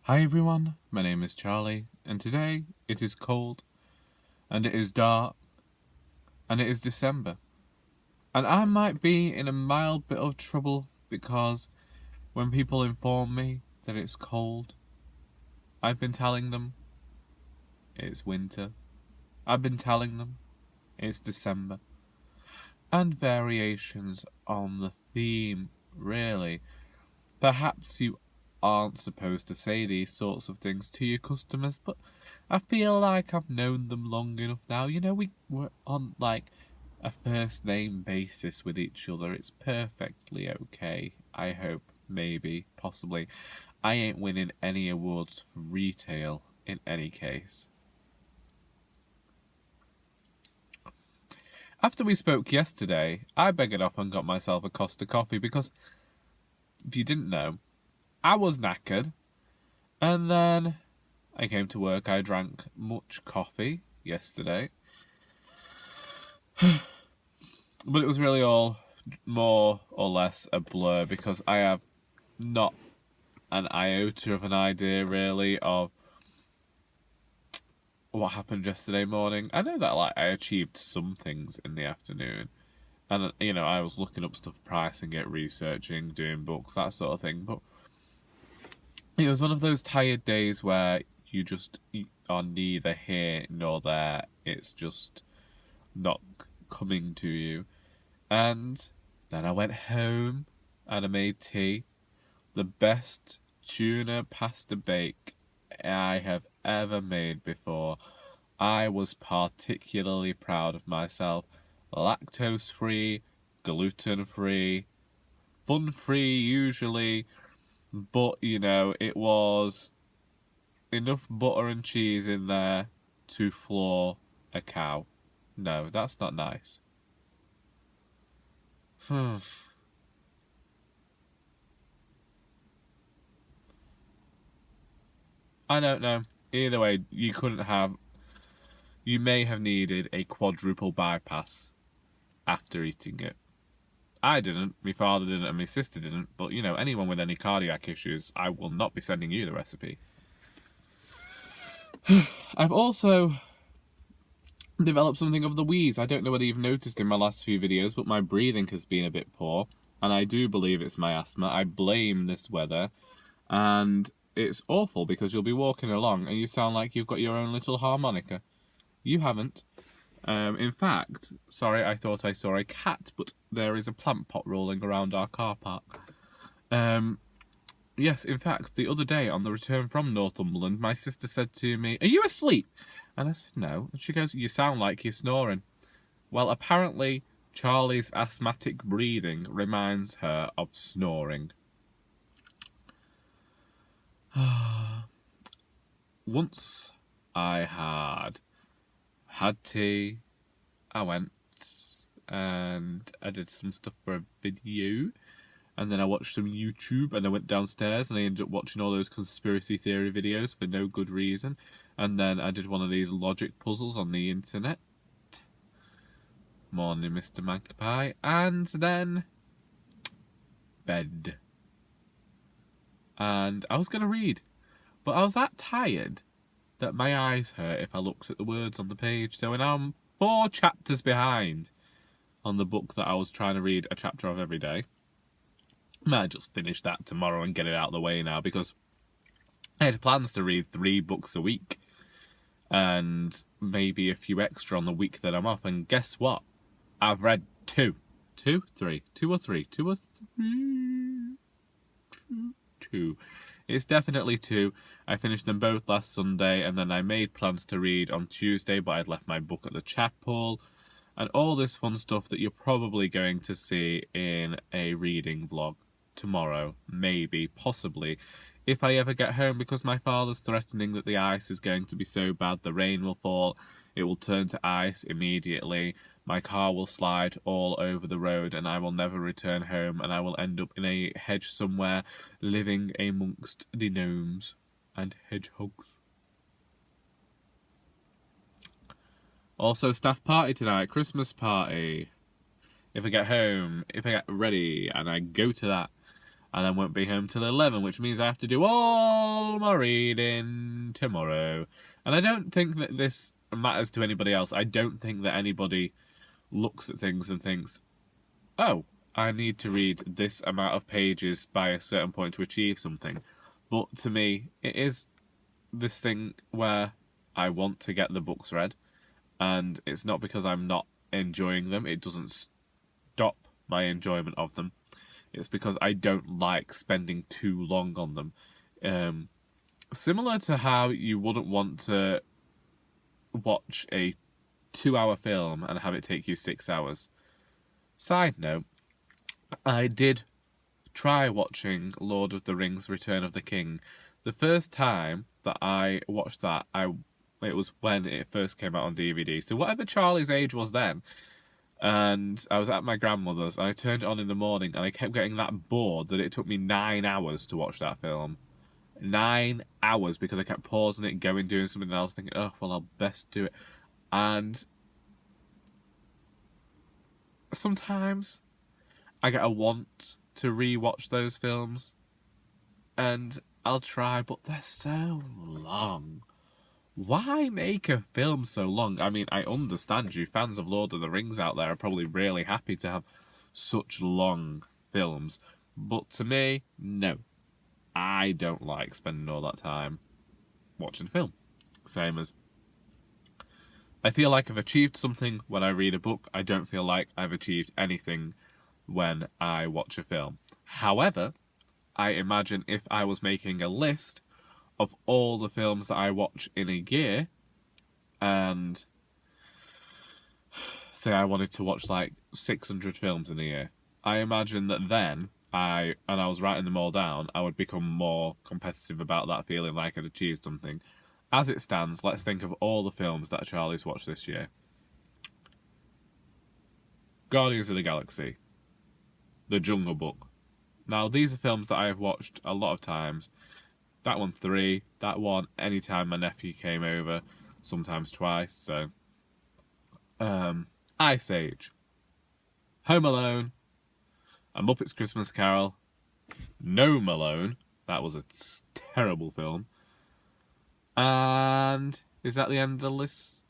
Hi everyone, my name is Charlie, and today it is cold, and it is dark, and it is December. And I might be in a mild bit of trouble because when people inform me that it's cold, I've been telling them it's winter. I've been telling them it's December. And variations on the theme, really. Perhaps you aren't supposed to say these sorts of things to your customers, but I feel like I've known them long enough now. You know, we were on like a first name basis with each other. It's perfectly okay. I hope, maybe, possibly. I ain't winning any awards for retail in any case. After we spoke yesterday, I beggared off and got myself a Costa coffee because, if you didn't know, I was knackered, and then I came to work. I drank much coffee yesterday, but it was really all more or less a blur because I have not an iota of an idea really of what happened yesterday morning. I know that I achieved some things in the afternoon, and I was looking up stuff, pricing it, researching, doing books, that sort of thing, but it was one of those tired days where you just are neither here nor there. It's just not coming to you. And then I went home and I made tea. The best tuna pasta bake I have ever made before. I was particularly proud of myself. Lactose-free, gluten-free, fun-free usually. But, it was enough butter and cheese in there to floor a cow. No, that's not nice. I don't know. Either way, you may have needed a quadruple bypass after eating it. I didn't, my father didn't, and my sister didn't, but, anyone with any cardiac issues, I will not be sending you the recipe. I've also developed something of the wheeze. I don't know whether you've noticed in my last few videos, but my breathing has been a bit poor, and I do believe it's my asthma. I blame this weather, and it's awful because you'll be walking along and you sound like you've got your own little harmonica. You haven't. In fact, sorry, I thought I saw a cat, but there is a plant pot rolling around our car park. Yes, in fact, the other day on the return from Northumberland, my sister said to me, "Are you asleep?" And I said, "No." And she goes, "You sound like you're snoring." Well, apparently, Charlie's asthmatic breathing reminds her of snoring. Once I had tea, I went and I did some stuff for a video, and then I watched some YouTube, and I went downstairs and I ended up watching all those conspiracy theory videos for no good reason, and then I did one of these logic puzzles on the internet. Morning, Mr. Magpie. And then bed. And I was going to read, but I was that tired that my eyes hurt if I looked at the words on the page. So now I'm 4 chapters behind on the book that I was trying to read a chapter of every day. I might just finish that tomorrow and get it out of the way now, because I had plans to read 3 books a week and maybe a few extra on the week that I'm off. And guess what? I've read 2. 2 or 3. It's definitely 2. I finished them both last Sunday, and then I made plans to read on Tuesday, but I'd left my book at the chapel, and all this fun stuff that you're probably going to see in a reading vlog tomorrow, maybe, possibly, if I ever get home, because my father's threatening that the ice is going to be so bad the rain will fall, it will turn to ice immediately, my car will slide all over the road, and I will never return home, and I will end up in a hedge somewhere, living amongst the gnomes and hedgehogs. Also, staff party tonight, Christmas party. If I get home, if I get ready, and I go to that, and then won't be home till 11, which means I have to do all my reading tomorrow. And I don't think that this matters to anybody else. I don't think that anybody looks at things and thinks, oh, I need to read this amount of pages by a certain point to achieve something. But to me, it is this thing where I want to get the books read, and it's not because I'm not enjoying them. It doesn't stop my enjoyment of them. It's because I don't like spending too long on them. Similar to how you wouldn't want to watch a 2-hour film and have it take you 6 hours. Side note, I did try watching Lord of the Rings Return of the King. The first time that I watched that, it was when it first came out on DVD. So whatever Charlie's age was then, and I was at my grandmother's, and I turned it on in the morning, and I kept getting that bored that it took me 9 hours to watch that film. 9 hours, because I kept pausing it, going, doing something else, thinking, oh, well, I'll best do it. And sometimes I get a want to re-watch those films, and I'll try, but they're so long. Why make a film so long? I mean, I understand you fans of Lord of the Rings out there are probably really happy to have such long films, but to me, no. I don't like spending all that time watching a film. Same as, I feel like I've achieved something when I read a book. I don't feel like I've achieved anything when I watch a film. However, I imagine if I was making a list of all the films that I watch in a year, and say I wanted to watch like 600 films in a year, I imagine that then I was writing them all down, I would become more competitive about that, feeling like I'd achieved something. As it stands, let's think of all the films that Charlie's watched this year. Guardians of the Galaxy, The Jungle Book. Now, these are films that I have watched a lot of times. That one 3, that one anytime my nephew came over, sometimes twice, so. Ice Age, Home Alone, A Muppet's Christmas Carol, Gnome Alone, that was a terrible film, and is that the end of the list?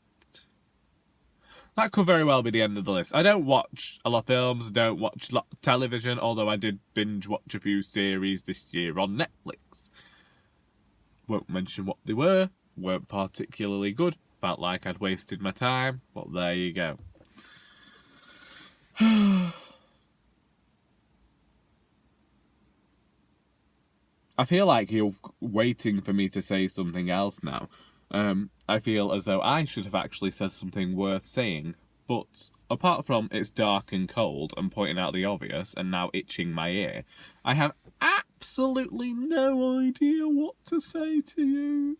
That could very well be the end of the list. I don't watch a lot of films, don't watch a lot of television, although I did binge watch a few series this year on Netflix. Won't mention what they were, weren't particularly good, felt like I'd wasted my time, but there you go. I feel like you're waiting for me to say something else now. I feel as though I should have actually said something worth saying, but apart from it's dark and cold and pointing out the obvious and now itching my ear, I have absolutely no idea what to say to you.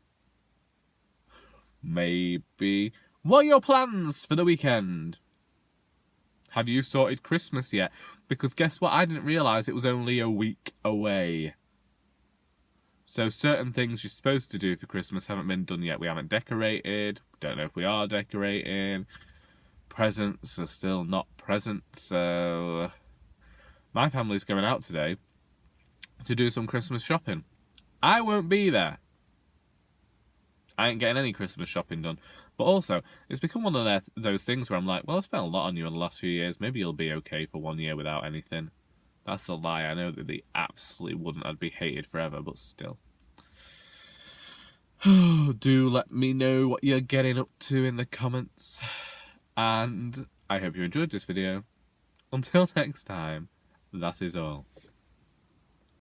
Maybe, what are your plans for the weekend? Have you sorted Christmas yet? Because guess what? I didn't realise it was only a week away. So certain things you're supposed to do for Christmas haven't been done yet. We haven't decorated. Don't know if we are decorating. Presents are still not present. So my family's going out today to do some Christmas shopping. I won't be there. I ain't getting any Christmas shopping done. But also, it's become one of those things where I'm like, well, I've spent a lot on you in the last few years. Maybe you'll be okay for 1 year without anything. That's a lie. I know that they absolutely wouldn't. I'd be hated forever, but still. Do let me know what you're getting up to in the comments. And I hope you enjoyed this video. Until next time, that is all.